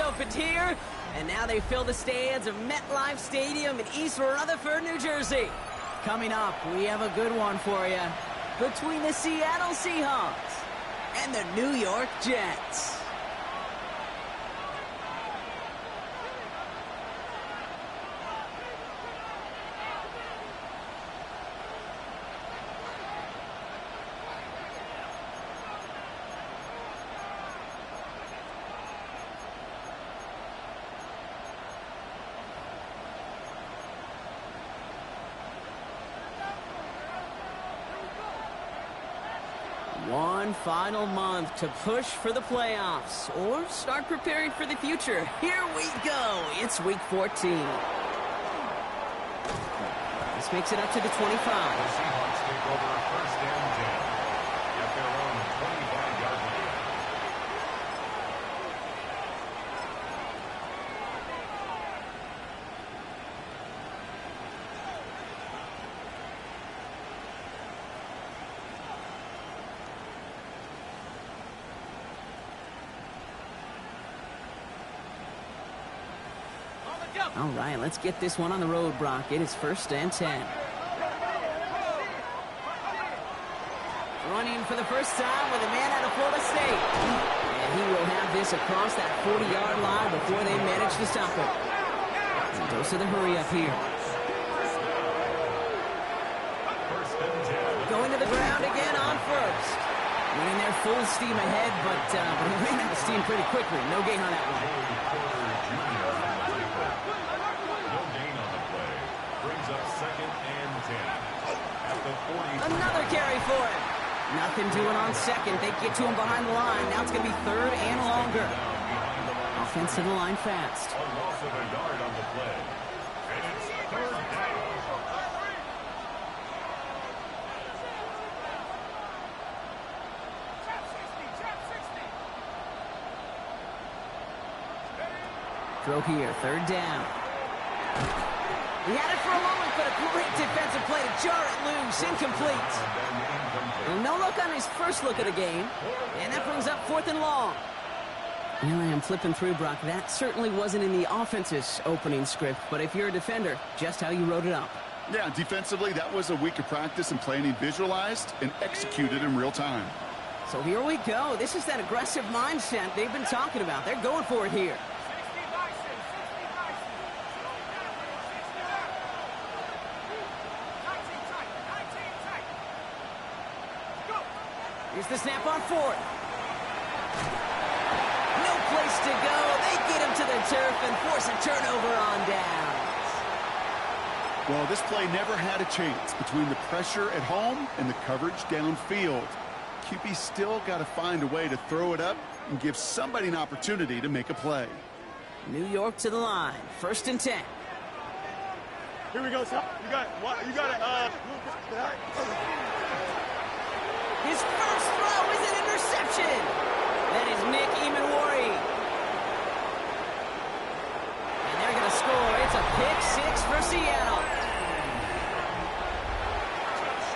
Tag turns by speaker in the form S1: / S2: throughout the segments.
S1: opened here, and now they fill the stands of MetLife Stadium in East Rutherford, New Jersey. Coming up, we have a good one for you. Between the Seattle Seahawks and the New York Jets. One final month to push for the playoffs or start preparing for the future. Here we go. It's week 14. This makes it up to the 25.
S2: The Seahawks take over first and 10 at their own 25-yard line.
S1: All right, let's get this one on the road, Brock. It is first and 10. Running for the first time with a man out of Florida State. And he will have this across that 40-yard line before they manage to stop it. And goes to the hurry up here.
S2: First and 10.
S1: Going to the ground again on first. Running there full steam ahead, but he ran out of steam pretty quickly. No gain on that one.
S2: Second and 10 at the 40.
S1: Another carry for him. Nothing doing on second. They get to him behind the line. Now it's going to be third and longer. Offense to the line fast.
S2: A loss of a yard on the play. And it's third down.
S1: Throw here. Third down. He had it for a moment, but a great defensive play to jar it loose. Incomplete. And no look on his first look at the game. And that brings up fourth and long. Here I am flipping through, Brock. That certainly wasn't in the offense's opening script, but if you're a defender, just how you wrote it up.
S3: Yeah, defensively, that was a week of practice and planning visualized and executed in real time.
S1: So here we go. This is that aggressive mindset they've been talking about. They're going for it here. Here's the snap on fourth. No place to go. They get him to the turf and force a turnover on downs.
S3: Well, this play never had a chance between the pressure at home and the coverage downfield. QB still got to find a way to throw it up and give somebody an opportunity to make a play.
S1: New York to the line. First and 10.
S4: Here we go, son. You got it.
S1: His first throw is an interception. That is Nick Emanwari. And they're going to score. It's a pick six for Seattle.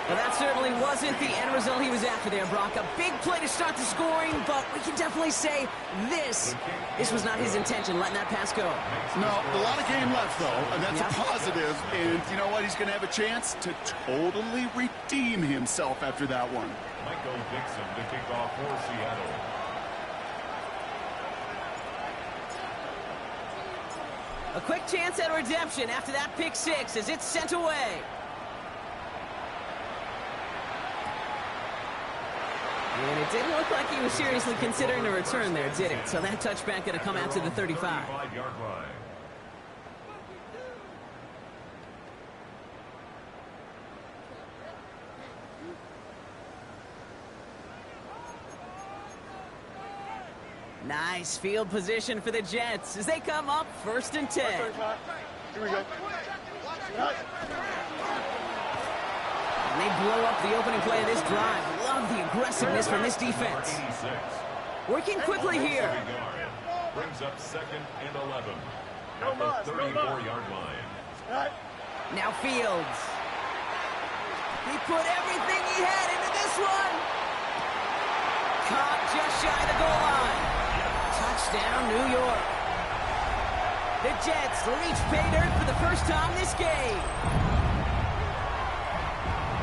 S1: Well, that certainly wasn't the end result he was after there, Brock. A big play to start the scoring, but we can definitely say this was not his intention, letting that pass go.
S3: No, a lot of game left, though, and that's a positive. And you know what? He's going to have a chance to totally redeem himself after that one.
S2: Michael Dixon to kick off for Seattle.
S1: A quick chance at redemption after that pick six as it's sent away. And it didn't look like he was seriously considering a return there, did it? So that touchback going to come out to the 35.
S2: 35-yard line.
S1: Nice field position for the Jets as they come up first and 10.
S4: Here we go.
S1: And they blow up the opening play of this drive. Love the aggressiveness from this defense. Working quickly here.
S2: Brings up second and 11 at the 34-yard line.
S1: Now Fields. He put everything he had into this one. Caught just shy of the goal line. Touchdown, New York. Jets reach pay dirt for the first time this game.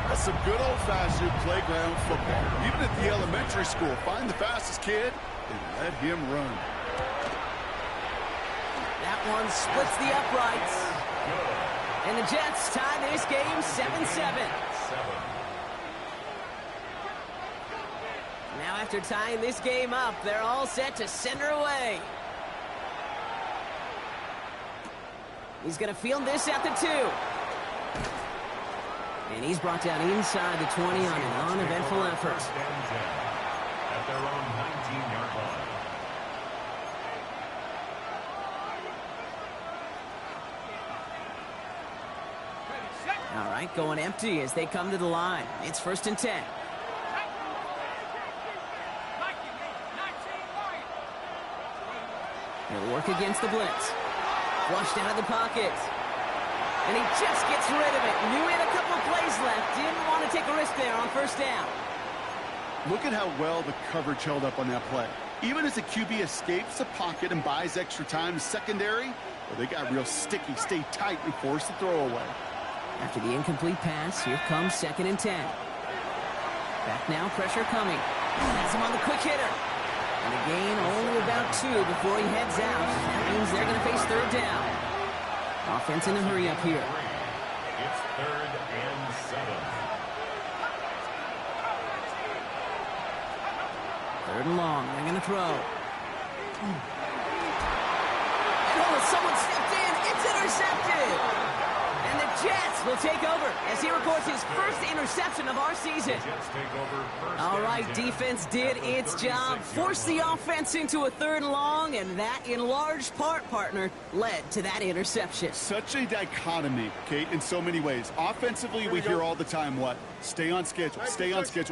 S3: That's some good old-fashioned playground football. Even at the elementary school, find the fastest kid and let him run.
S1: That one splits the uprights. And the Jets tie this game 7-7. Now after tying this game up, they're all set to send her away. He's going to field this at the 2. And he's brought down inside the 20 on an uneventful effort.
S2: At their own 19-yard line.
S1: All right, going empty as they come to the line. It's 1st and 10. He'll work against the blitz. Flushed out of the pocket. And he just gets rid of it. Knew he had a couple of plays left. Didn't want to take a risk there on 1st down.
S3: Look at how well the coverage held up on that play. Even as the QB escapes the pocket and buys extra time in secondary, well, they got real sticky, stay tight, and force the throw away.
S1: After the incomplete pass, here comes 2nd and 10. Back now, pressure coming. Has him on the quick hitter. And a gain only about 2 before he heads out. That means they're going to face 3rd down. Offense in a hurry up here.
S2: It's 3rd and 7.
S1: 3rd and long. They're going to throw. And someone stepped in. It's intercepted. And the Jets will take over as he records his first interception of our season. All right, defense did its job. Forced the offense into a 3rd and long, and that, in large part, partner, led to that interception.
S3: Such a dichotomy, Kate, in so many ways. Offensively, we hear all the time what? Stay on schedule,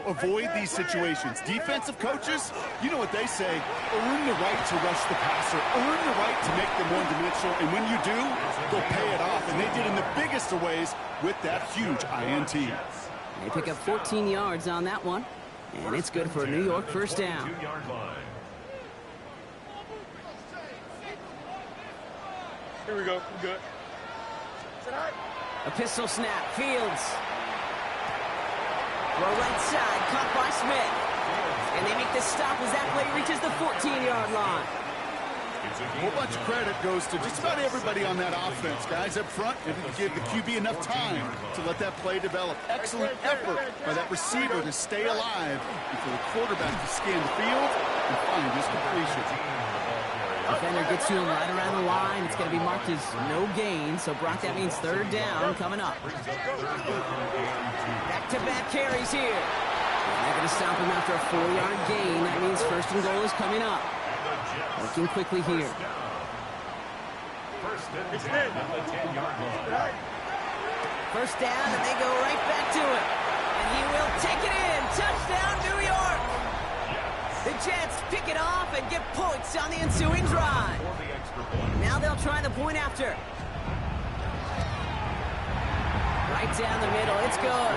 S3: avoid these situations. Defensive coaches, you know what they say, earn the right to rush the passer, earn the right to make them one-dimensional, and when you do, they'll pay it off, and they did in the biggest of ways with that huge INT.
S1: They pick up 14 yards on that one, and it's good for a New York 1st down.
S4: Here we go. We're good.
S1: A pistol snap. Fields. Throw right side. Caught by Smith. And they make the stop as that play reaches the 14-yard line.
S3: A whole bunch of credit goes to just about everybody on that offense. Guys up front, able to give the QB enough time to let that play develop. Excellent effort by that receiver to stay alive and for the quarterback to scan the field and find his completion.
S1: Defender gets to him right around the line. It's going to be marked as no gain, so Brock, that means 3rd down coming up. Back-to-back carries here. They're going to stop him after a 4-yard gain. That means 1st and goal is coming up. Working quickly here.
S2: 1st and 10 at the 10-yard line.
S1: 1st down, and they go right back to it. And he will take it in. Touchdown, New York. The Jets pick it off and get points on the ensuing drive. Now they'll try the point after. Right down the middle. It's good.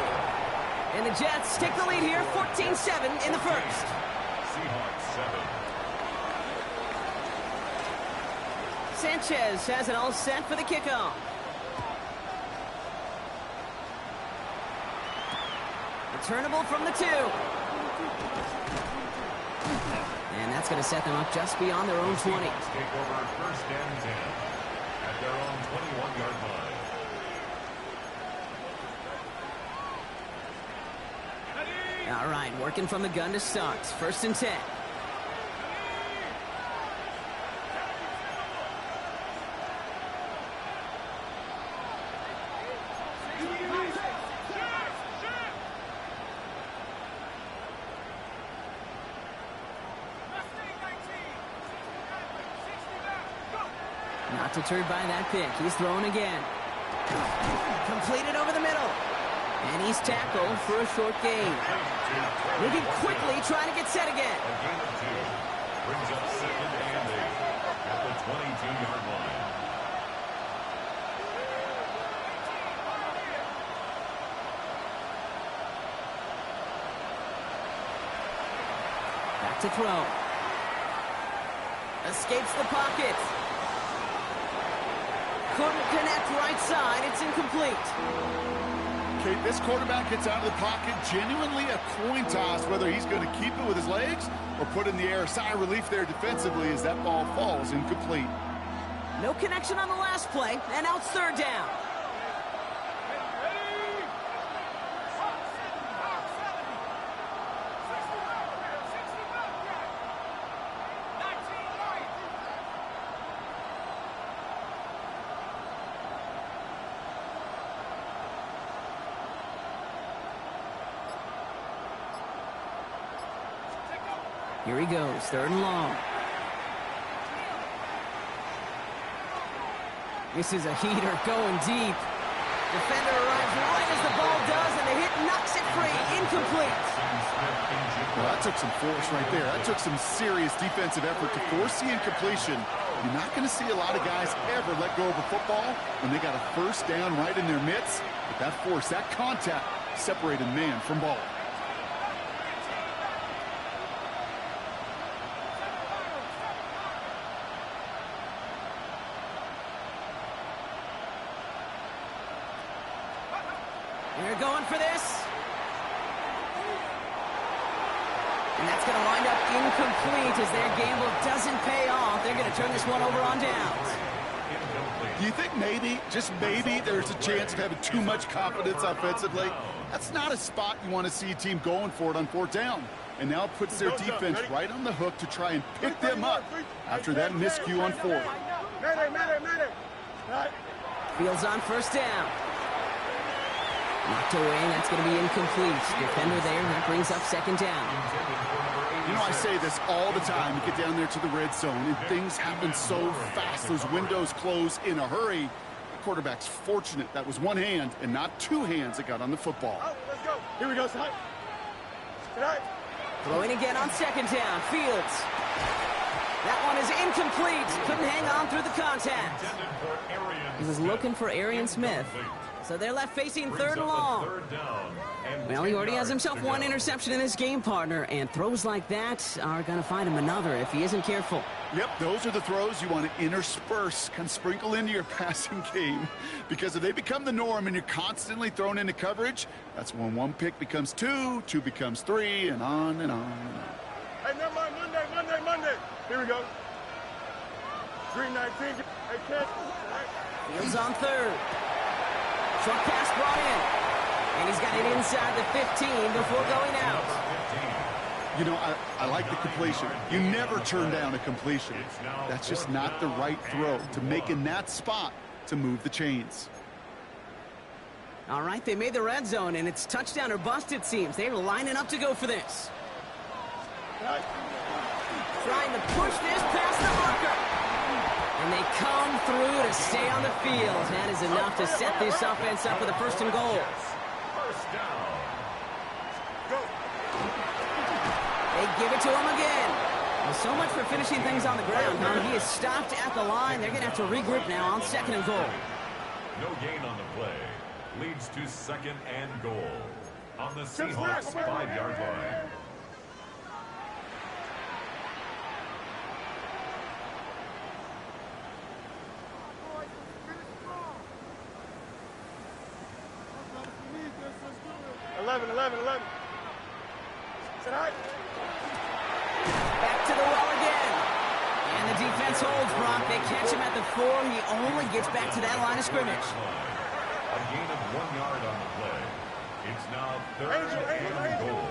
S1: And the Jets take the lead here, 14-7 in the 1st.
S2: Seahawks 7.
S1: Sanchez has it all set for the kickoff. Returnable from the 2. And that's going to set them up just beyond their own 20.
S2: Take over 1st and 10 at their own 21-yard line.
S1: All right, working from the gun to start. 1st and 10. Not deterred by that pick. He's throwing again. Completed over the middle. And he's tackled for a short gain. Moving quickly, trying to get set again.
S2: A gain of 2. Brings up 2nd and 8 at the 22-yard line.
S1: Back to throw. Escapes the pocket. couldn't connect right side. It's incomplete.
S3: Okay, this quarterback gets out of the pocket, genuinely a coin toss whether he's going to keep it with his legs or put it in the air. Sigh of relief there defensively as that ball falls incomplete.
S1: No connection on the last play, and now it's third down. Here he goes, third and long. This is a heater going deep. Defender arrives right as the ball does, and the hit knocks it free. Incomplete.
S3: Well, that took some force right there. That took some serious defensive effort to force the incompletion. You're not going to see a lot of guys ever let go of a football when they got a first down right in their midst. But that force, that contact, separated man from ball.
S1: They're going for this. And that's going to wind up incomplete as their gamble doesn't pay off. They're going to turn this one over on downs.
S3: Do you think maybe, just maybe, there's a chance of having too much confidence offensively? That's not a spot you want to see a team going for it on fourth down. And now it puts their defense right on the hook to try and pick them up after that miscue on fourth.
S1: Fields on first down. Knocked away, and that's going to be incomplete. Defender there, that brings up second down.
S3: You know, I say this all the time. You get down there to the red zone, and things happen so fast. Those windows close in a hurry. The quarterback's fortunate that was one hand and not two hands that got on the football.
S4: Oh, let's go. Here we go, son. Tonight.
S1: Throwing again on second down. Fields. That one is incomplete. Couldn't hang on through the contact. He was looking for Arian Smith. So they're left facing third and long. Well, he already has himself one interception in this game, partner, and throws like that are going to find him another if he isn't careful.
S3: Yep, those are the throws you want to intersperse, kind of sprinkle into your passing game. Because if they become the norm and you're constantly thrown into coverage, that's when one pick becomes two, two becomes three, and on and on and on.
S4: Hey, never mind, Monday. Here we go. 319. Hey, catch.
S1: Fields on third. Short pass brought in. And he's got it inside the 15 before going out.
S3: You know, I like the completion. You never turn down a completion. That's just not the right throw to make in that spot to move the chains.
S1: All right, they made the red zone, and it's touchdown or bust, it seems. They're lining up to go for this. Trying to push this past the marker. And they come through to stay on the field. That is enough to set this offense up with a first and goal.
S2: First down.
S1: They give it to him again. Well, so much for finishing things on the ground, huh? He is stopped at the line. They're going to have to regroup now on second and goal.
S2: No gain on the play. Leads to second and goal. On the Seahawks 5-yard line.
S1: Back to the well again. And the defense holds, Brock. They catch him at the 4. He only gets back to that line of scrimmage.
S2: A gain of 1 yard on the play. It's now third and goal.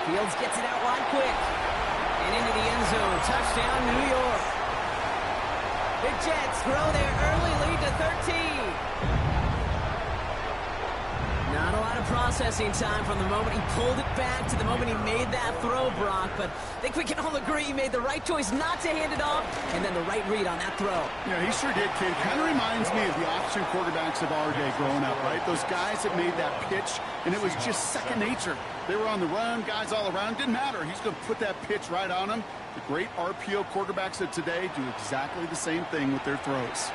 S1: Fields gets it out wide quick. And into the end zone. Touchdown, New York. The Jets throw their early lead to 13. Not a lot of processing time from the moment he pulled it back to the moment he made that throw, Brock. But I think we can all agree he made the right choice not to hand it off, and then the right read on that throw.
S3: Yeah, he sure did, kid. Kind of reminds me of the option quarterbacks of our day growing up, right? Those guys that made that pitch, and it was just second nature. They were on the run, guys all around. Didn't matter. He's going to put that pitch right on them. The great RPO quarterbacks of today do exactly the same thing with their throws.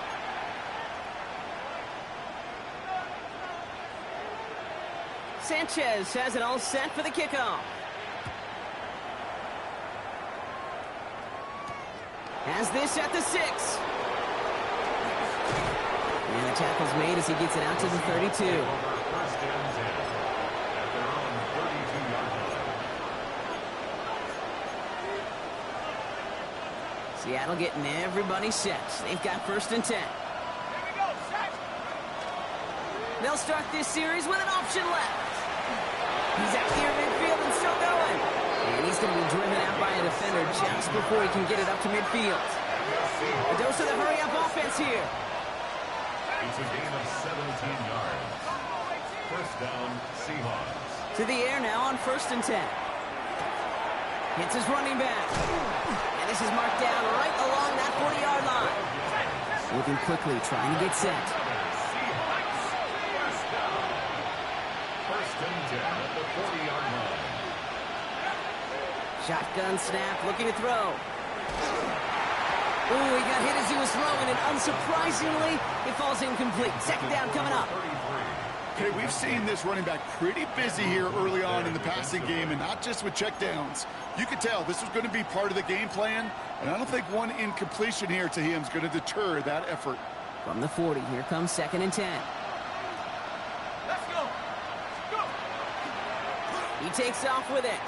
S1: Sanchez has it all set for the kickoff. Has this at the 6. And the tackle's made as he gets it out to the 32.
S2: First and 10 at their own 32-yard line.
S1: Seattle getting everybody set. They've got first and 10. They'll start this series with an option left. He's out here midfield and still going. And he's going to be driven out by a defender just before he can get it up to midfield. A dose of the hurry-up offense here.
S2: It's a gain of 17 yards. First down, Seahawks.
S1: To the air now on first and 10. Hits his running back. And this is marked down right along that 40-yard line. Moving quickly, trying to get set.
S2: Seahawks. First down. First and 10 at the 40-yard line.
S1: Shotgun snap, looking to throw. Ooh, he got hit as he was throwing, and unsurprisingly, it falls incomplete. Second down coming up.
S3: Okay, we've seen this running back pretty busy here early on in the passing game, and not just with checkdowns. You could tell this was going to be part of the game plan, and I don't think one incompletion here to him is going to deter that effort.
S1: From the 40, here comes second and 10.
S4: Let's go. Go.
S1: He takes off with it.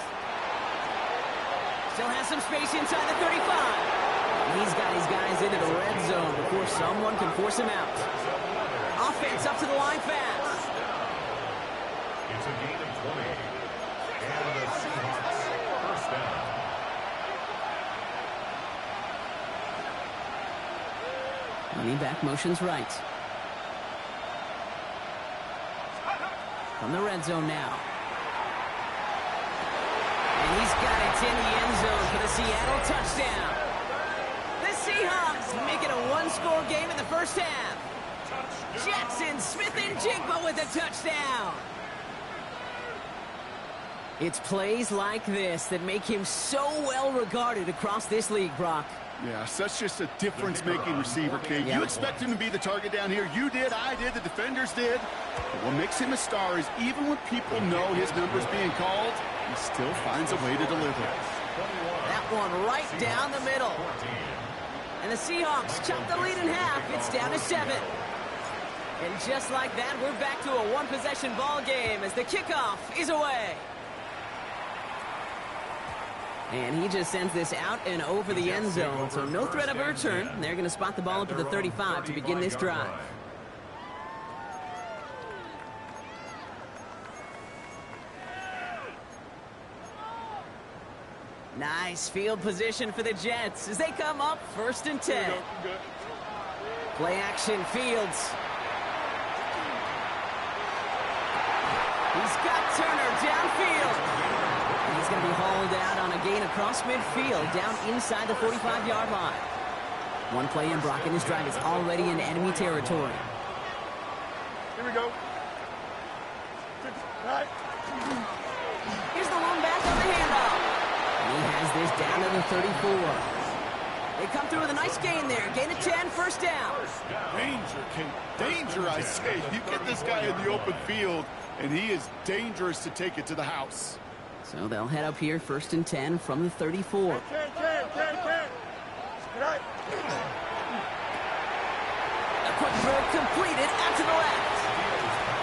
S1: Still has some space inside the 35. He's got his guys into the red zone before someone can force him out. Offense up to the line fast.
S2: It's a gain of 20. And the Seahawks first down.
S1: Running back motions right. From the red zone now. And he's got it in the end zone for the Seattle touchdown. The Seahawks make it a one-score game in the first half. Jackson Smith-Njigba with a touchdown. It's plays like this that make him so well regarded across this league, Brock.
S3: Yeah, such just a difference-making receiver, Kate.
S1: Yeah.
S3: You expect him to be the target down here. You did, I did, the defenders did. But what makes him a star is even when people know his number's being called, he still finds a way to deliver.
S1: That one right down the middle. And the Seahawks chop the lead in half. It's down to 7. And just like that, we're back to a one-possession ball game as the kickoff is away. And he just sends this out and over the end zone, so no threat of a return. They're going to spot the ball up to the 35 to begin this drive. Nice field position for the Jets as they come up first and 10. Play action, Fields. He's got Turner downfield. And he's going to be hauled out on a gain across midfield, down inside the 45-yard line. One play in, Brock, and his drive is already in enemy territory.
S4: Here we go. Right.
S1: Here's the one back on the handoff. And he has this down to the 34. They come through with a nice gain there. Gain of 10, first down.
S3: Danger, Kate. Danger, I say. You get this guy in the open field, and he is dangerous to take it to the house.
S1: So they'll head up here, first and 10 from the 34.
S4: 10. Right.
S1: A quick throw completed out to the left.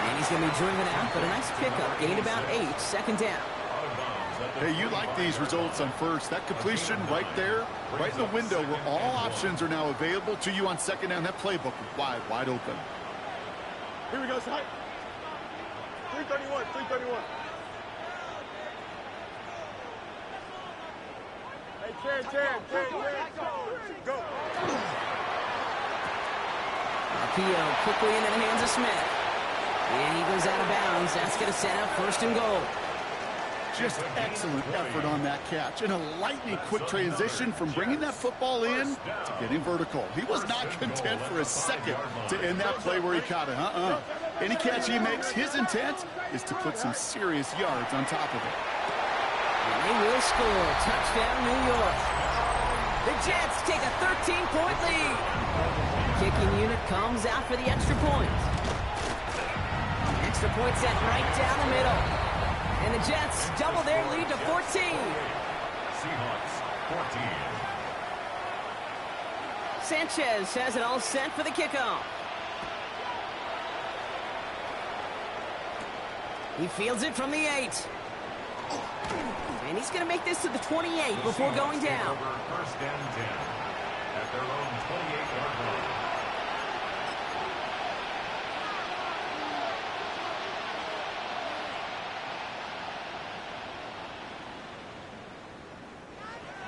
S1: And he's going to be driven out, but a nice pickup. Gained about 8, second down.
S3: Hey, you like these results on first. That completion right there, right in the window where all options are now available to you on second down. That playbook wide open.
S4: Here we go, side. 331. Hey, 10. Go.
S1: Arpio quickly into the hands of Smith. And he goes out of bounds. That's going to set up first and goal.
S3: Just excellent effort on that catch. And a lightning quick transition from bringing that football in to getting vertical. He was not content for a second to end that play where he caught it. Any catch he makes, his intent is to put some serious yards on top of it.
S1: And they will score. Touchdown, New York. The Jets take a 13-point lead. Kicking unit comes out for the extra point. Extra point set right down the middle. And the Jets double their lead to 14.
S2: Seahawks 14.
S1: Sanchez has it all set for the kickoff. He fields it from the 8. And he's going to make this to the 28 before going down.
S2: First and 10 at their own 28-yard line.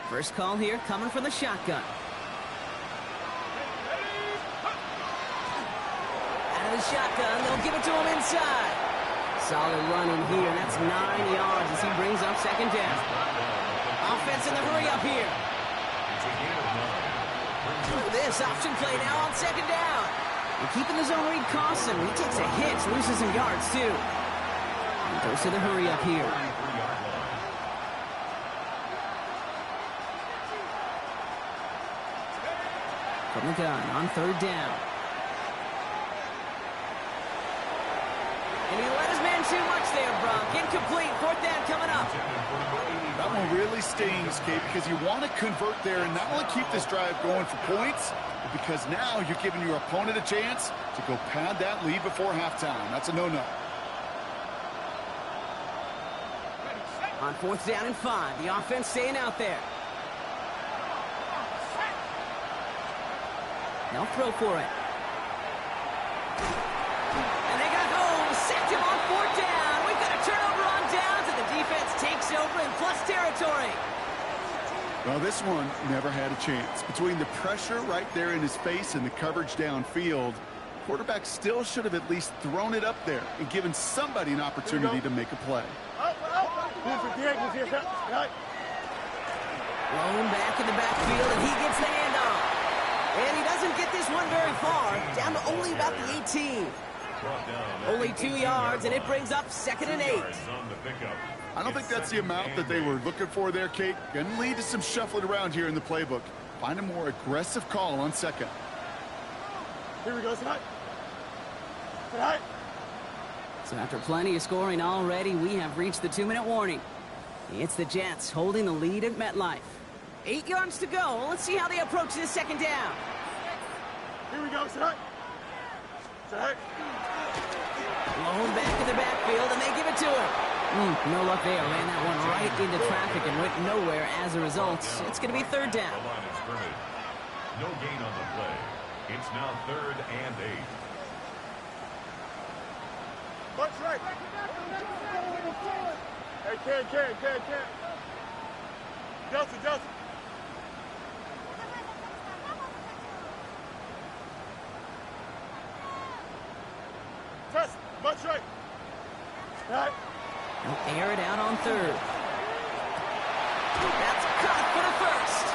S1: First call here coming from the shotgun. Out of the shotgun, they'll give it to him inside. Solid run in here, and that's 9 yards as he brings up second down. Offense in the hurry up here. Look at this option play now on second down. And keeping the zone read costs him. He takes a hit, loses some yards too. And goes to the hurry up here. From the gun on third down. And he let his man too much there, Brock. Incomplete. Fourth down coming up.
S3: That one really stings, Kate, because you want to convert there and not only keep this drive going for points, but because now you're giving your opponent a chance to go pad that lead before halftime. That's a no-no.
S1: On fourth down and 5, the offense staying out there. They'll throw for it. And they got home. Sacked him on fourth down. We've got a turnover on downs, and the defense takes over in plus territory.
S3: Well, this one never had a chance. Between the pressure right there in his face and the coverage downfield, quarterback still should have at least thrown it up there and given somebody an opportunity to make a play.
S1: Blown back in the backfield, and he gets the handoff. And he doesn't get this one very far, down to only about the 18. Only 2 yards, and it brings up second and 8.
S3: I don't think that's the amount that they were looking for there, Kate. Going to lead to some shuffling around here in the playbook. Find a more aggressive call on second.
S4: Here we go, tonight. Tonight.
S1: So after plenty of scoring already, we have reached the 2-minute warning. It's the Jets holding the lead at MetLife. 8 yards to go. Let's see how they approach this second down.
S4: Here we go, tonight. Tonight.
S1: Blown back to the backfield, and they give it to him. No luck there. Ran that one right into traffic and went nowhere as a result. It's going to be third down.
S2: The line of scrimmage. No gain on the play. It's now third and 8.
S4: Bunch right. Hey, Ken. Justin. Test. Bunch right. Right.
S1: They'll air it out on third. That's caught for the first.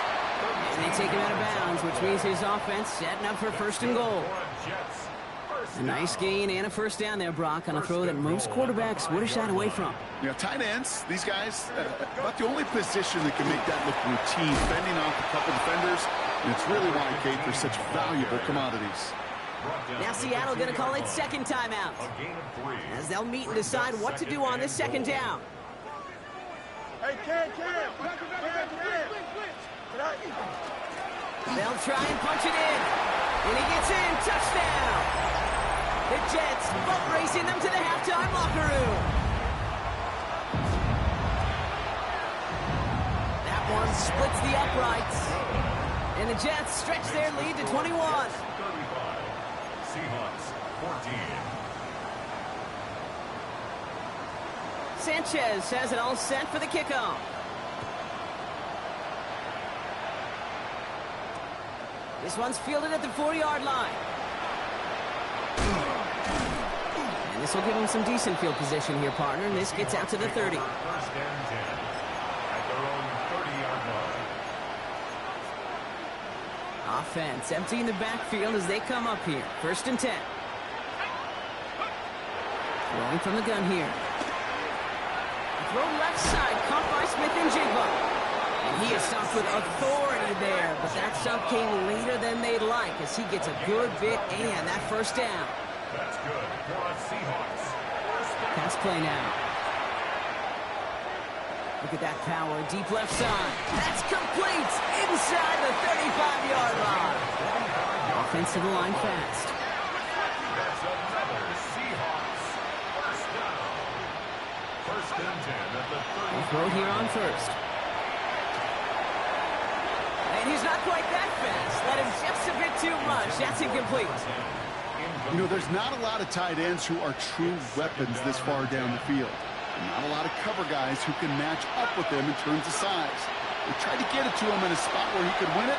S1: And they take him out of bounds, which means his offense setting up for first and goal. A nice gain and a first down there, Brock, on a throw that most quarterbacks would have shied away from.
S3: You know, tight ends, these guys, about the only position that can make that look routine, fending off a couple defenders, and it's really why, Kate, they're such valuable commodities.
S1: Now Seattle going to call it second timeout, as they'll meet and decide what to do on this second down.
S4: Hey, Ken.
S1: They'll try and punch it in, and he gets in. Touchdown! The Jets boat racing them to the halftime locker room. That one splits the uprights, and the Jets stretch their lead to 21.
S2: Seahawks 14.
S1: Sanchez has it all set for the kickoff. This one's fielded at the 4-yard line. And this will give him some decent field position here, partner. And this gets out to the 30.
S2: First and 10 at their own 30-yard line.
S1: Offense emptying the backfield as they come up here. First and 10. Throwing from the gun here. Throw left side, caught by Smith-Njigba. And he is stopped with authority there, but that stop came later than they'd like as he gets a good bit and that first down.
S2: That's good for the Seahawks.
S1: Pass play now. Look at that power, deep left side. That's complete inside the 35-yard line. defense to the line fast.
S2: That's another Seahawks first down. First and 10 at the 30.
S1: We'll throw here on first. And he's not quite that fast. Let him just a bit too much. That's incomplete.
S3: You know, there's not a lot of tight ends who are true weapons this far down the field. Not a lot of cover guys who can match up with them in terms of size. They tried to get it to him in a spot where he could win it.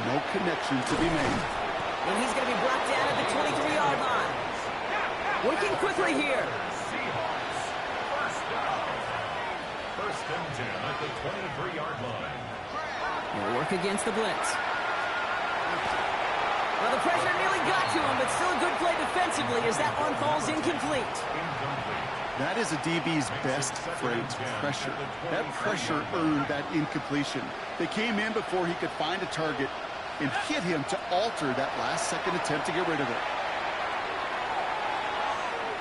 S3: No connection to be made.
S1: And he's going to be brought down at the 23-yard line. Working quickly here.
S2: Seahawks first down. First and 10 at the 23-yard line.
S1: He'll work against the blitz. Well, the pressure nearly got to him, but still a good play defensively as that one falls incomplete.
S2: Incomplete.
S3: That is a DB's best phrase, pressure. That pressure earned that incompletion. They came in before he could find a target and hit him to alter that last-second attempt to get rid of it.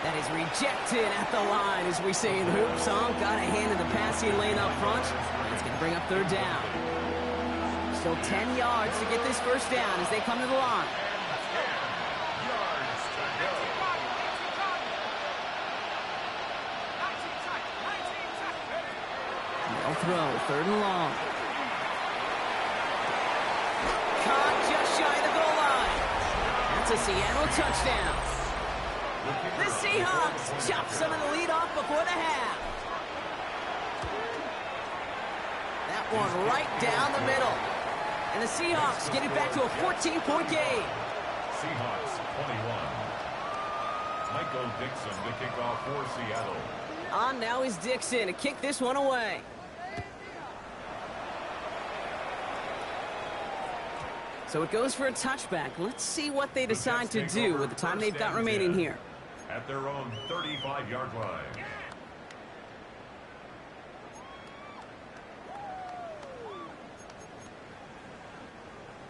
S1: That is rejected at the line, as we say in hoops. Got a hand in the passing lane up front. It's going to bring up third down. Still 10 yards to get this first down as they come to the line. They'll throw, third and long. Caught just shy of the goal line. That's a Seattle touchdown. The Seahawks chop some of the lead off before the half. That one right down the middle. And the Seahawks get it back to a 14-point game.
S2: Seahawks 21. Michael Dixon to kick off for Seattle.
S1: On now is Dixon to kick this one away. So it goes for a touchback. Let's see what they decide to do with the time they've got remaining here.
S2: At their own 35-yard line.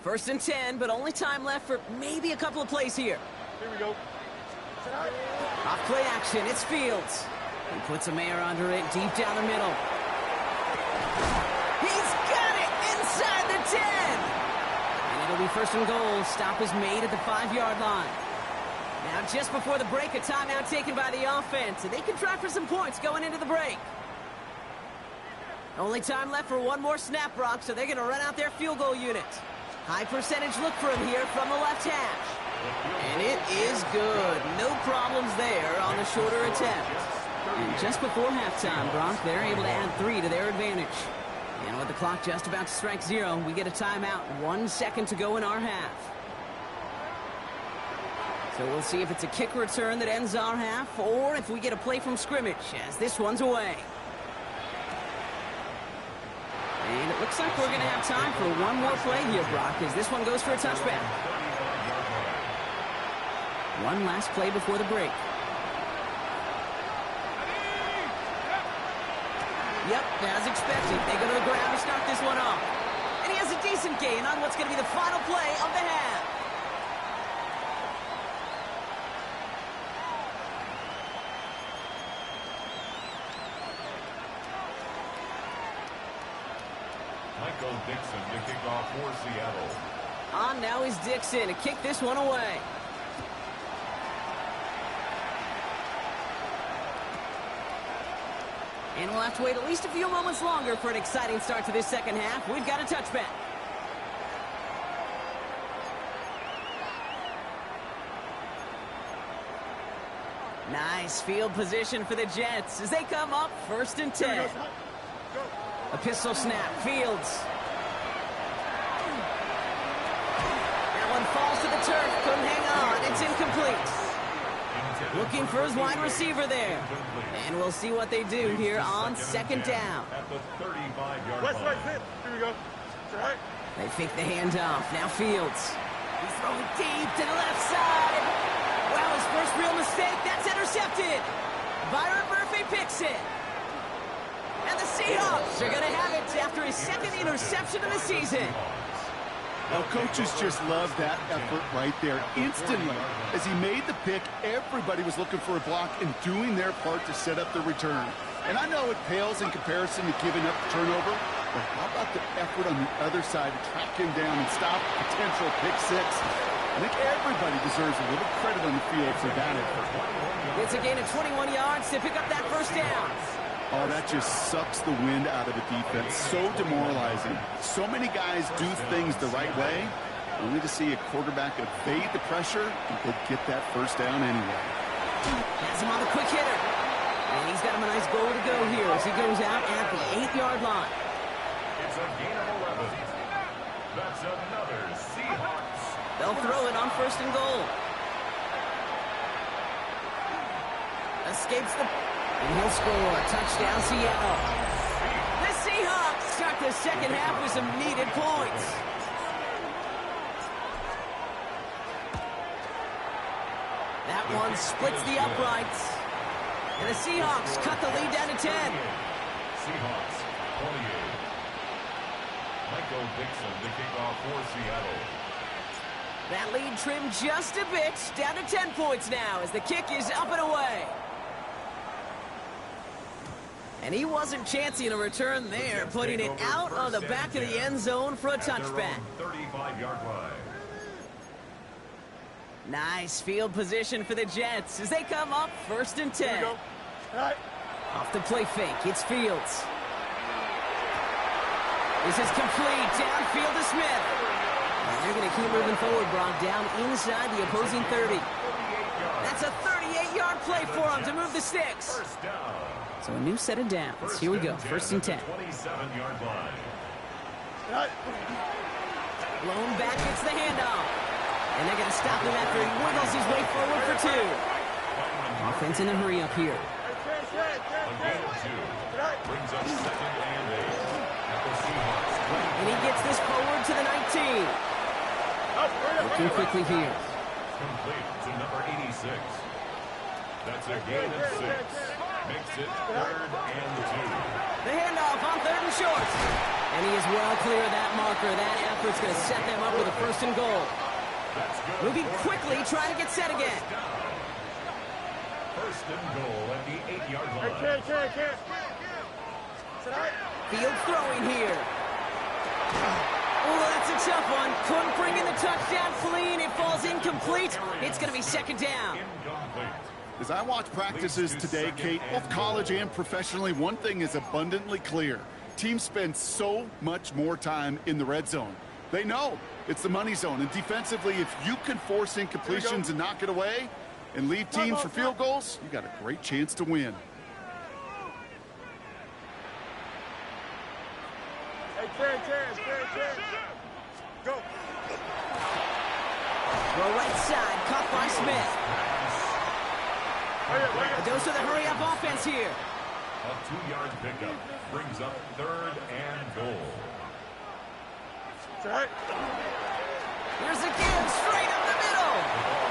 S1: First and 10, but only time left for maybe a couple of plays here.
S4: Here we go.
S1: Off play action, it's Fields. He puts a Mayer under it, deep down the middle. He's got it inside the 10. And it'll be first and goal. Stop is made at the 5-yard line. Now just before the break, a timeout taken by the offense, and they can try for some points going into the break. Only time left for one more snap, Brock, so they're going to run out their field goal unit. High percentage look for him here from the left hash. And it is good. No problems there on the shorter attempt. And just before halftime, Brock, they're able to add 3 to their advantage. And with the clock just about to strike 0, we get a timeout. 1 second to go in our half. So we'll see if it's a kick return that ends our half, or if we get a play from scrimmage, as this one's away. And it looks like we're going to have time for one more play here, Brock, as this one goes for a touchback. One last play before the break. Yep, as expected. They go to the ground to start this one off. And he has a decent gain on what's going to be the final play of the half.
S2: Michael Dixon to kick off for Seattle.
S1: On now is Dixon to kick this one away. And we'll have to wait at least a few moments longer for an exciting start to this second half. We've got a touchback. Nice field position for the Jets as they come up first and 10. A pistol snap, Fields. That one falls to the turf, couldn't hang on, it's incomplete. Looking for his wide receiver there. And we'll see what they do here on second down.
S2: At the 35-yard line.
S4: West, here we go. It's all right.
S1: They fake the handoff, now Fields. He's throwing deep to the left side. Wow, his first real mistake, that's intercepted. Byron Murphy picks it. And the Seahawks are going to have it after his second interception of the season.
S3: Well, coaches just love that effort right there. Instantly, as he made the pick, everybody was looking for a block and doing their part to set up the return. And I know it pales in comparison to giving up the turnover, but how about the effort on the other side to track him down and stop potential pick six? I think everybody deserves a little credit on the field for that effort.
S1: It's a gain of 21 yards to pick up that first down.
S3: Oh, that just sucks the wind out of the defense. So demoralizing. So many guys do things the right way, only to see a quarterback evade the pressure and could get that first down anyway.
S1: Has him on the quick hitter. And he's got him a nice goal to go here as he goes out at the 8-yard line.
S2: It's a gain of 11. That's another Seahawks.
S1: They'll throw it on first and goal. Escapes the... And he'll score. Touchdown, Seattle. The Seahawks start the second half with some needed points. That one splits the uprights. And the Seahawks cut the lead down to 10.
S2: Seahawks, 28. Michael Dixon to kick off for Seattle.
S1: That lead trimmed just a bit. Down to 10 points now as the kick is up and away. And he wasn't chancing a return there, putting it out on the back of the end zone for a touchback.
S2: 35-yard line.
S1: Nice field position for the Jets as they come up first and 10. Off the play fake, it's Fields. This is complete, downfield to Smith. And they're going to keep moving forward, Brock, down inside the opposing 30. That's a 38-yard play for him to move the sticks.
S2: First down.
S1: So a new set of downs. Here we go, first and 10.
S2: 27-yard line.
S1: Blown back, gets the handoff. And they're going to stop him after he wiggles his way forward for 2. Offense in a hurry up here.
S2: A gain of 2. Brings up second and 8. At the Seahawks.
S1: And he gets this forward to the 19. Looking quickly here.
S2: Complete to number 86. That's a gain of 6. Makes it third and 2.
S1: The handoff on third and short. And he is well clear of that marker. That effort's going to set them up with a first and goal.
S2: That's good.
S1: Moving quickly, trying to get set again.
S2: First and goal at the 8-yard line.
S1: Field throwing here. Oh, that's a tough one. Couldn't bring in the touchdown clean. It falls incomplete. It's going to be second down.
S2: Incomplete.
S3: As I watch practices today, Kate, both college and professionally, one thing is abundantly clear. Teams spend so much more time in the red zone. They know it's the money zone. And defensively, if you can force incompletions and knock it away and leave teams for field goals, you got a great chance to win.
S4: Go.
S1: Throw right side, caught by Smith. A dose of the hurry-up offense here.
S2: A 2-yard pickup brings up third and goal.
S1: Here's a give, straight up the middle.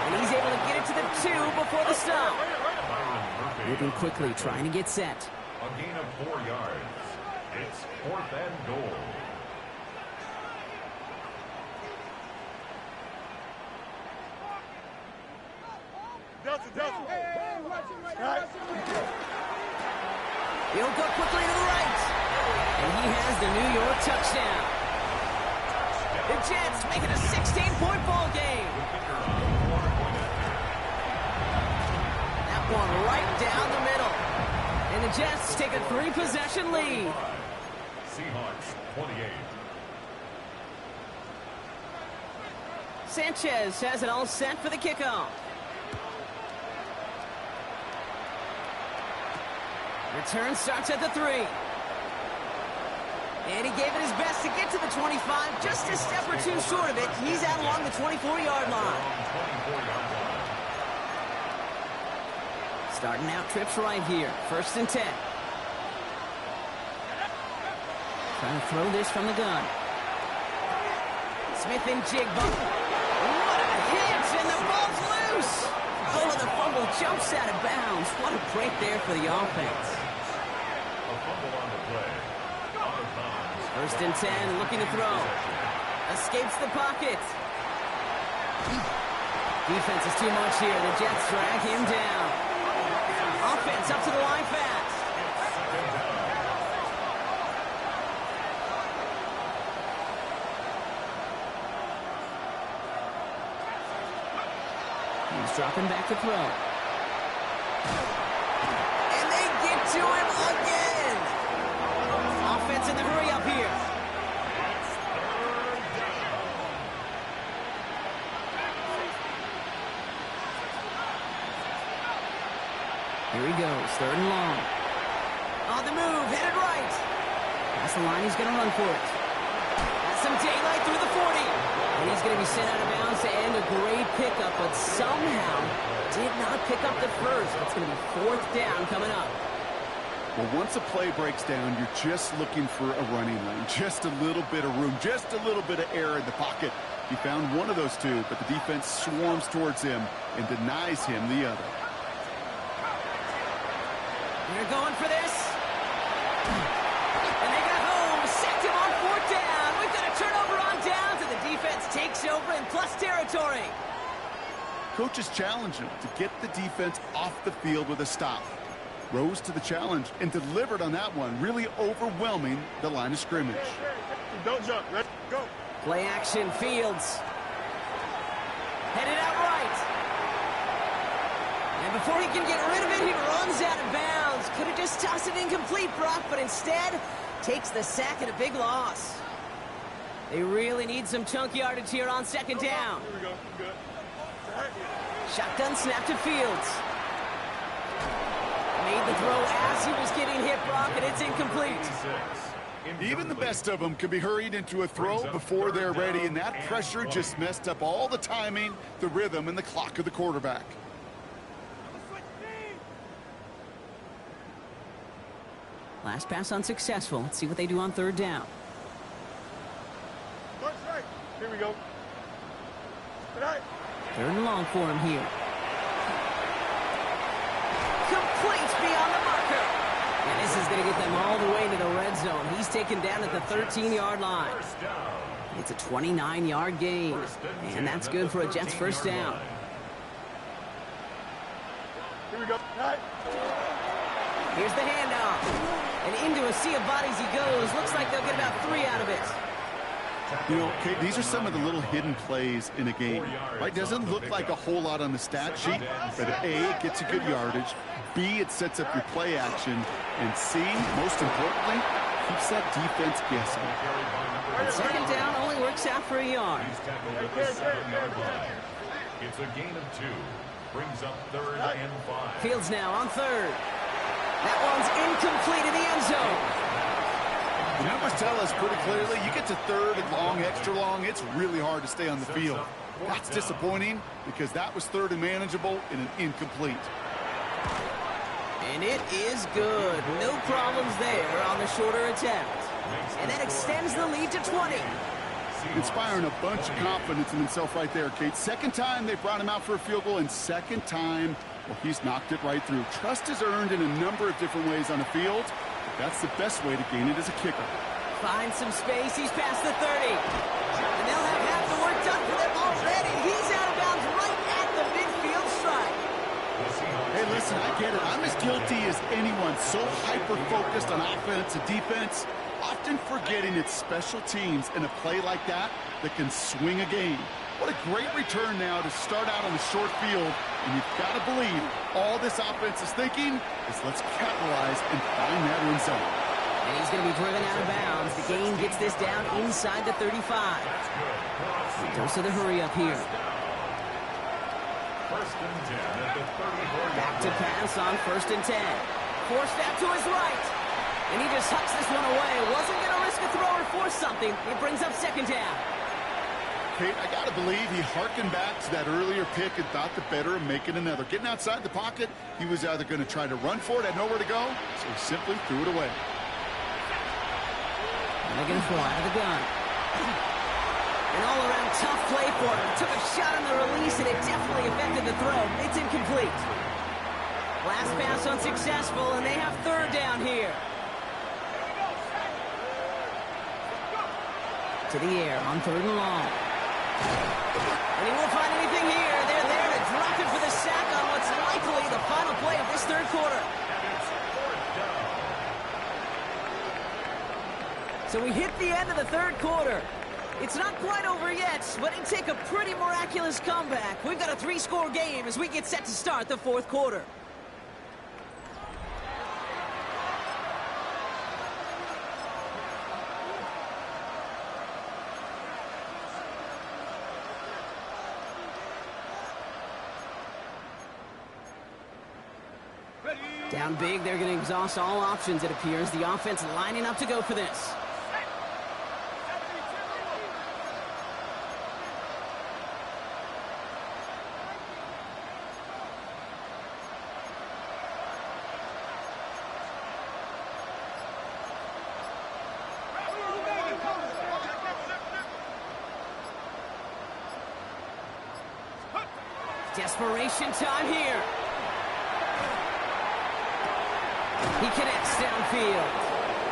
S1: And he's able to get it to the 2 before the stop. Moving quickly, trying to get set.
S2: A gain of 4 yards. It's fourth and goal.
S1: He'll go quickly to the right. And he has the New York touchdown. The Jets make it a 16-point ball game. That one right down the middle. And the Jets take a 3-possession lead.
S2: Seahawks 28.
S1: Sanchez has it all set for the kickoff. Return starts at the 3. And he gave it his best to get to the 25. Just a step or two short of it. He's out along the 24-yard line. Starting out trips right here. First and 10. Trying to throw this from the gun. Smith and Jigba. What a hit! And the ball's loose! Oh, the fumble jumps out of bounds. What a break there for the offense.
S2: A fumble on the play. Out of bounds.
S1: First and 10, looking to throw. Escapes the pocket. Defense is too much here. The Jets drag him down. Offense up to the line fast. He's dropping back to throw. And they get to him again. Offense in the hurry up here. Here he goes, 3rd and long. On the move, headed right. Past the line, he's going to run for it. Has some daylight through the 40. And he's going to be sent out of bounds to end a great pickup, but somehow did not pick up the first. It's going to be 4th down coming up.
S3: Well, once a play breaks down, you're just looking for a running lane. Just a little bit of room, just a little bit of air in the pocket. He found one of those two, but the defense swarms towards him and denies him the other.
S1: They're going for this. And they got home. Sacked him on 4th down. We've got a turnover on downs, and the defense takes over in plus territory.
S3: Coaches challenge him to get the defense off the field with a stop. Rose to the challenge and delivered on that one, really overwhelming the line of scrimmage.
S4: Don't jump. Ready? Go.
S1: Play action, Fields. Headed out right. And before he can get rid of it, he runs out of bounds. Could have just tossed it incomplete, Brock, but instead takes the sack and a big loss. They really need some chunk yardage here on 2nd down.
S4: Here we go. Good.
S1: Shotgun snap to Fields. Made the throw as he was getting hit, Brock, and it's incomplete.
S3: Even the best of them can be hurried into a throw before they're ready, and that pressure just messed up all the timing, the rhythm, and the clock of the quarterback.
S1: Last pass unsuccessful. Let's see what they do on 3rd down.
S4: Here we go. Right.
S1: 3rd and long for him here. Complete beyond the marker. And this is going to get them all the way into the red zone. He's taken down at the 13-yard line. It's a 29-yard gain. And that's good for a Jets 1st down.
S4: Here we go. Right.
S1: Here's the handoff. And into a sea of bodies he goes. Looks like they'll get about 3 out of it.
S3: You know, Kate, these are some of the little hidden plays in a game, right? Doesn't look like a whole lot on the stat sheet, but A, it gets you good yardage, B, it sets up your play action, and C, most importantly, keeps that defense guessing.
S1: And 2nd down only works out for a yard.
S2: It's a gain of 2. Brings up 3rd and 5.
S1: Fields now on 3rd. That one's incomplete in the end zone.
S3: The numbers tell us pretty clearly, you get to 3rd and long, extra long, it's really hard to stay on the field. That's disappointing because that was 3rd and manageable in an incomplete.
S1: And it is good. No problems there on the shorter attempt. And that extends the lead to 20.
S3: Inspiring a bunch of confidence in himself right there, Kate. 2nd time they brought him out for a field goal, and 2nd time, well, he's knocked it right through. Trust is earned in a number of different ways on the field. That's the best way to gain it as a kicker.
S1: Finds some space. He's past the 30. And they'll have half the work done for them already. He's out of bounds right at the midfield stripe.
S3: Hey, listen, I get it. I'm as guilty as anyone. So hyper-focused on offense and defense, often forgetting it's special teams in a play like that that can swing a game. What a great return now to start out on the short field. And you've got to believe all this offense is thinking is let's capitalize and find that end zone.
S1: And he's going to be driven out of bounds. The gain gets this down inside the 35. Dose of the hurry up here.
S2: 1st and 10 at the 34-yard
S1: Back to pass on 1st and 10. Forced out to his right. And he just hucks this one away. Wasn't going to risk a throw or force something. It brings up 2nd down.
S3: Kate, I got to believe he harkened back to that earlier pick and thought the better of making another. Getting outside the pocket, he was either going to try to run for it, had nowhere to go, so he simply threw it away.
S1: And they're going to throw out of the gun. An all-around tough play for him. Took a shot on the release, and it definitely affected the throw. It's incomplete. Last pass unsuccessful, and they have 3rd down here. To the air on 3rd and long. And he won't find anything here. They're there to drop it for the sack on what's likely the final play of this 3rd quarter. So we hit the end of the 3rd quarter. It's not quite over yet, but it'd take a pretty miraculous comeback. We've got a 3-score game as we get set to start the fourth quarter. Down big, they're going to exhaust all options, it appears. The offense lining up to go for this. Desperation time here. He connects downfield.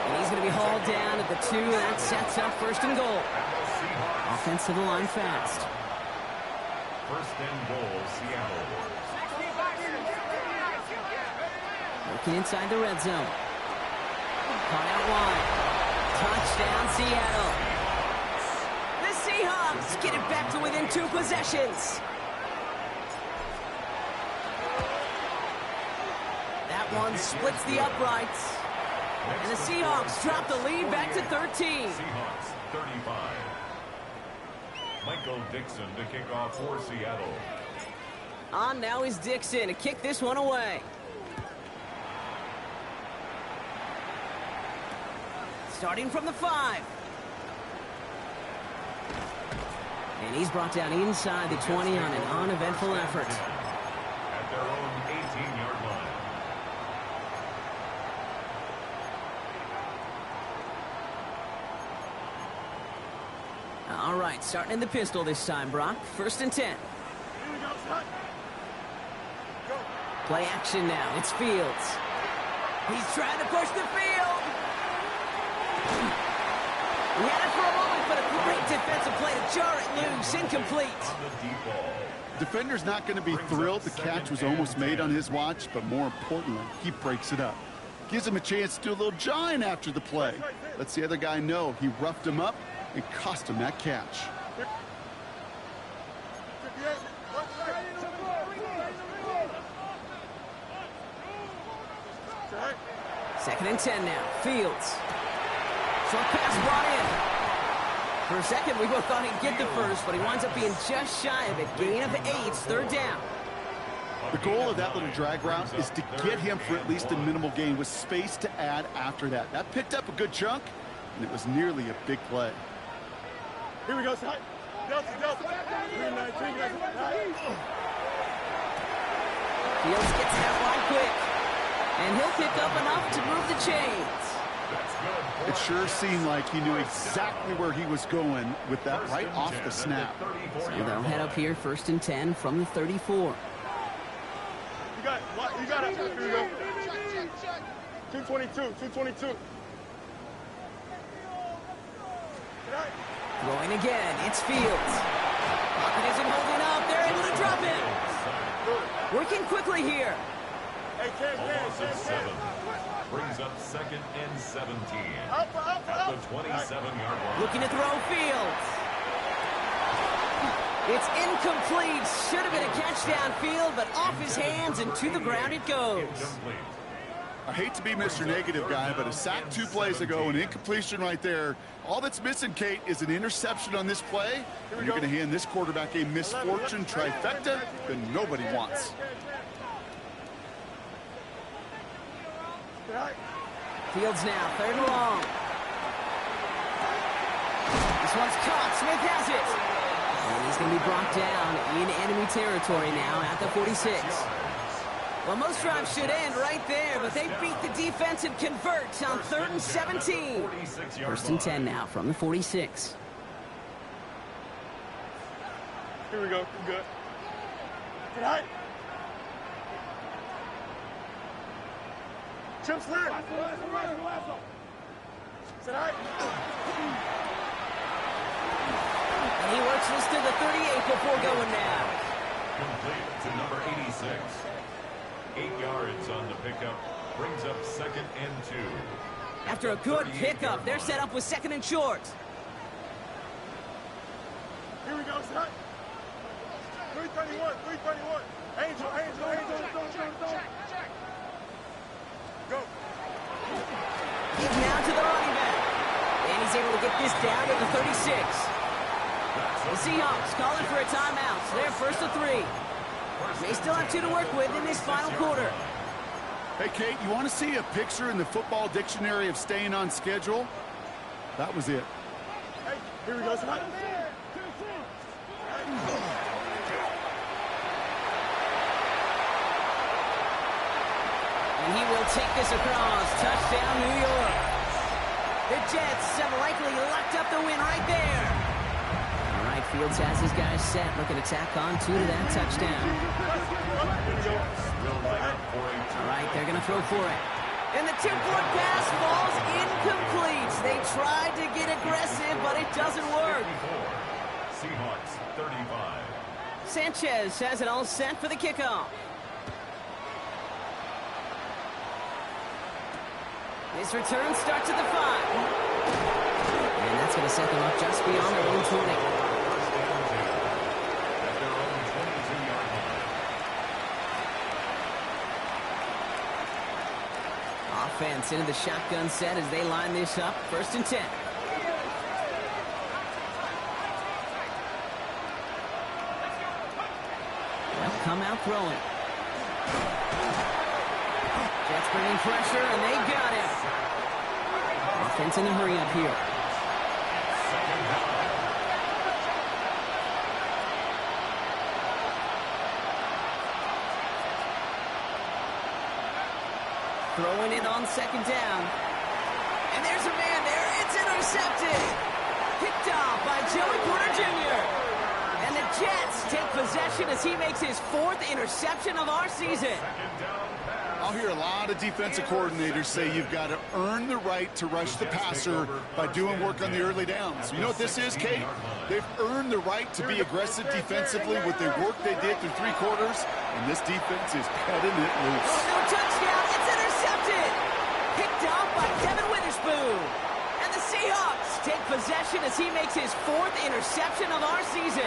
S1: And he's going to be hauled down at the 2. That sets up first and goal. Offense to the line fast.
S2: First and goal, Seattle.
S1: Working inside the red zone. Caught out wide. Touchdown, Seattle. The Seahawks get it back to within 2 possessions. One splits the uprights. And the Seahawks drop the lead back to 13.
S2: Seahawks 35. Michael Dixon to kick off for Seattle.
S1: On now is Dixon to kick this one away. Starting from the 5. And he's brought down inside the 20 on an uneventful effort.
S2: At their own 18-yard line.
S1: All right, starting in the pistol this time, Brock. First and 10. Play action now. It's Fields. He's trying to push the field. He had it for a moment, but a great defensive play to jar it loose. Incomplete.
S3: Defender's not going to be thrilled the catch was almost made on his watch, but more importantly, he breaks it up. Gives him a chance to do a little jawing after the play. Lets the other guy know he roughed him up and cost him that catch.
S1: Second and 10 now. Fields. Short pass brought in. For a second, we both thought he'd get the first, but he winds up being just shy of it. Gain of 8, third down.
S3: The goal of that little drag route is to get him for at least a minimal gain with space to add after that. That picked up a good chunk, and it was nearly a big play.
S4: Here we go, side. Delta.
S1: Fields gets that line quick. And he'll pick up enough to move the chains.
S3: It sure seemed like he knew exactly where he was going with that right off the snap.
S1: So they'll head up here, first and 10 from the 34.
S4: You got it. Here we go. 222.
S1: Throwing again, it's Fields. Pocket isn't holding up, they're able to drop it. Working quickly here.
S2: Almost at 7. Brings up second and 17. At the 27-yard line.
S1: Looking to throw Fields. It's incomplete. Should have been a catch downfield, but off his hands and to the ground it goes.
S2: Incomplete.
S3: I hate to be Mr. Negative guy, but a sack 2 plays ago, an incompletion right there. All that's missing, Kate, is an interception on this play. And you're going to hand this quarterback a misfortune trifecta that nobody wants.
S1: Fields now, third and long. This one's caught. Smith has it. And he's going to be brought down in enemy territory now at the 46. Well, most drives should end right there, but they beat the defense and convert on third and 17. First and 10 now from the 46.
S4: Here we go. Good. Good height. Chip slide. Sit height.
S1: And he works this to the 38 before going now.
S2: Complete to number 86. 8 yards on the pickup. Brings up second and 2.
S1: After a good pickup, they're set up with second and short.
S4: son. 331, 331. Angel, Angel, Angel. Go.
S1: He's now to the running back. And he's able to get this down to the 36. The Seahawks calling for a timeout. So they're first to 3. They still have 2 to work with in this final quarter.
S3: Hey, Kate, you want to see a picture in the football dictionary of staying on schedule? That was it.
S4: Hey, here we go, son.
S1: And he will take this across. Touchdown, New York. The Jets have likely locked up the win right there. All right, Fields has his guys set. Looking to tack on 2 to that touchdown. All right, they're going to throw for it. And the 2-point pass falls incomplete. They tried to get aggressive, but it doesn't work.
S2: Seahawks 35.
S1: Sanchez has it all set for the kickoff. This return starts at the 5. And that's going to set them up just beyond their own 20.
S2: At their own 22-yard line.
S1: Offense into the shotgun set as they line this up. 1st and 10. They'll come out throwing. Jets bringing pressure, and they got him. Offense in the hurry up here. Throwing it on 2nd down. And there's a man there. It's intercepted. Picked off by Joey Porter Jr. And the Jets take possession as he makes his 4th interception of our season.
S3: I'll hear a lot of defensive coordinators say you've got to earn the right to rush the passer by doing work on the early downs. You know what this is, Kate? They've earned the right to be aggressive defensively with the work they did through 3 quarters, and this defense is cutting it loose.
S1: Oh, no touchdown. It's intercepted. Picked off by Devin Witherspoon. And the Seahawks take possession as he makes his 4th interception of our season.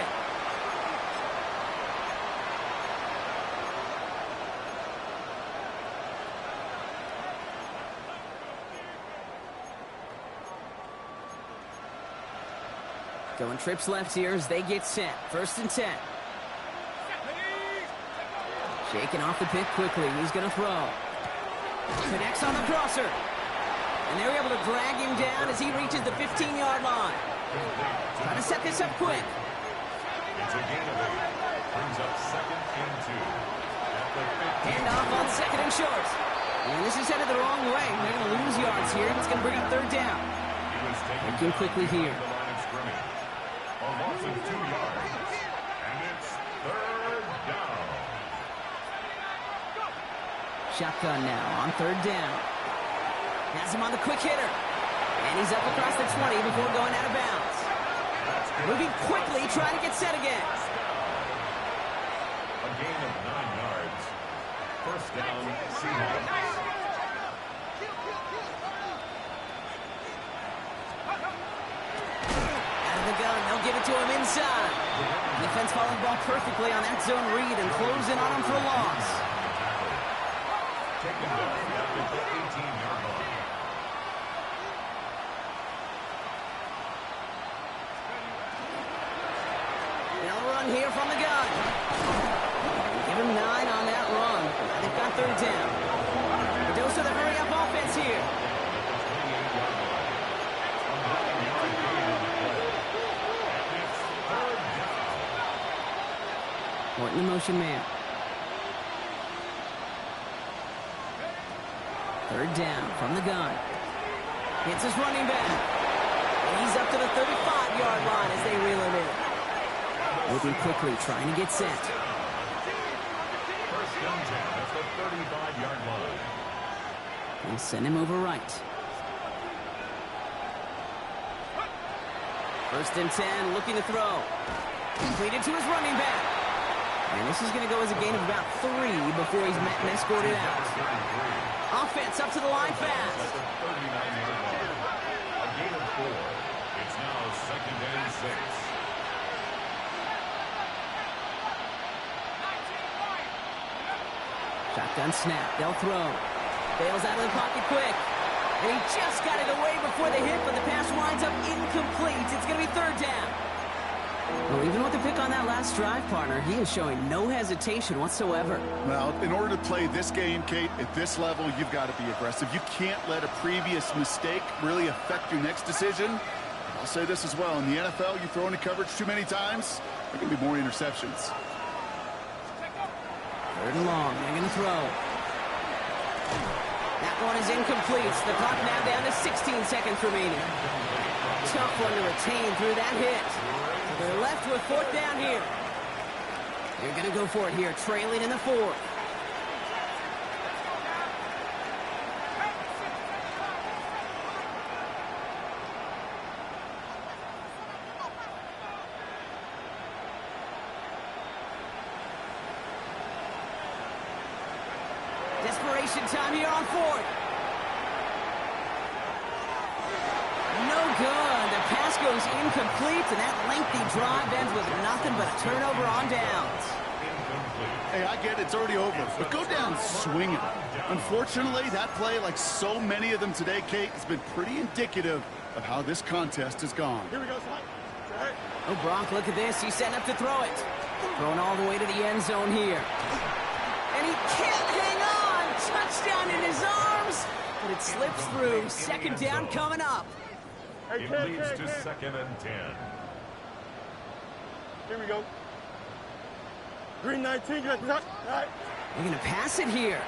S1: Going trips left here as they get set. 1st and 10. Shaking off the pick quickly. He's going to throw. Connects on the crosser. And they're able to drag him down as he reaches the 15-yard line. Trying to set this up quick.
S2: It's a gain of 8. Brings up 2nd and 2.
S1: Hand off on 2nd and short. And this is headed the wrong way. They're going to lose yards here. It's going to bring up 3rd down. Looking quickly here.
S2: A loss of 2 yards. And it's 3rd down.
S1: Shotgun now on 3rd down. Has him on the quick hitter. And he's up across the 20 before going out of bounds. Moving quickly, trying to get set again.
S2: A gain of 9 yards. 1st down, Seahawks.
S1: The gun, they'll give it to him inside. Defense following the ball perfectly on that zone read and closing on him for a loss.
S2: Taken down at the 18-yard line.
S1: They'll run here from the gun. Give him 9 on that run. They've got 3rd down. The dose of the hurry-up offense here. Morton the motion man. 3rd down from the gun. Hits his running back. And he's up to the 35-yard line as they reel him in. Moving quickly, trying to get set.
S2: 1st down 10 at the 35-yard line.
S1: We'll send him over right. 1st and 10, looking to throw. Completed to his running back. And this is going to go as a gain of about 3 before he's met and escorted out. Offense up to the line fast.
S2: At the 39-yard line. A gain of 4. It's now 2nd and 6.
S1: Shotgun snap. They'll throw. Bails out of the pocket quick. And he just got it away before the hit, but the pass winds up incomplete. It's going to be third down. Well, even with the pick on that last drive, partner, he is showing no hesitation whatsoever.
S3: Well, in order to play this game, Kate, at this level, you've got to be aggressive. You can't let a previous mistake really affect your next decision. I'll say this as well. In the NFL, you throw into coverage too many times, there can be more interceptions.
S1: Third and long. They're going to throw. That one is incomplete. The clock now down to 16 seconds remaining. Tough one to retain through that hit. So they're left with fourth down here. They're going to go for it here, trailing in the fourth. Desperation time here on fourth. No good. The pass goes incomplete, and that lengthy drive ends with nothing but a turnover on downs.
S3: Hey, I get it. It's already over. But go down swinging. Unfortunately, that play, like so many of them today, Kate, has been pretty indicative of how this contest has gone.
S4: Here we go, son. Right.
S1: Oh, Brock, look at this. He's setting up to throw it. Throwing all the way to the end zone here. And he can't hang on. Touchdown in his arms, but it slips through. Second down coming up.
S2: It leads to 2nd and 10.
S4: Here we go. Green 19, good. Right.
S1: They're going to pass it here.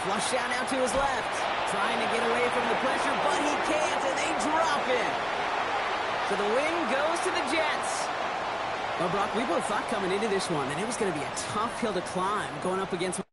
S1: Flush down out to his left. Trying to get away from the pressure, but he can't, and they drop it. So the win goes to the Jets. Well, Brock, we both thought coming into this one that it was going to be a tough hill to climb going up against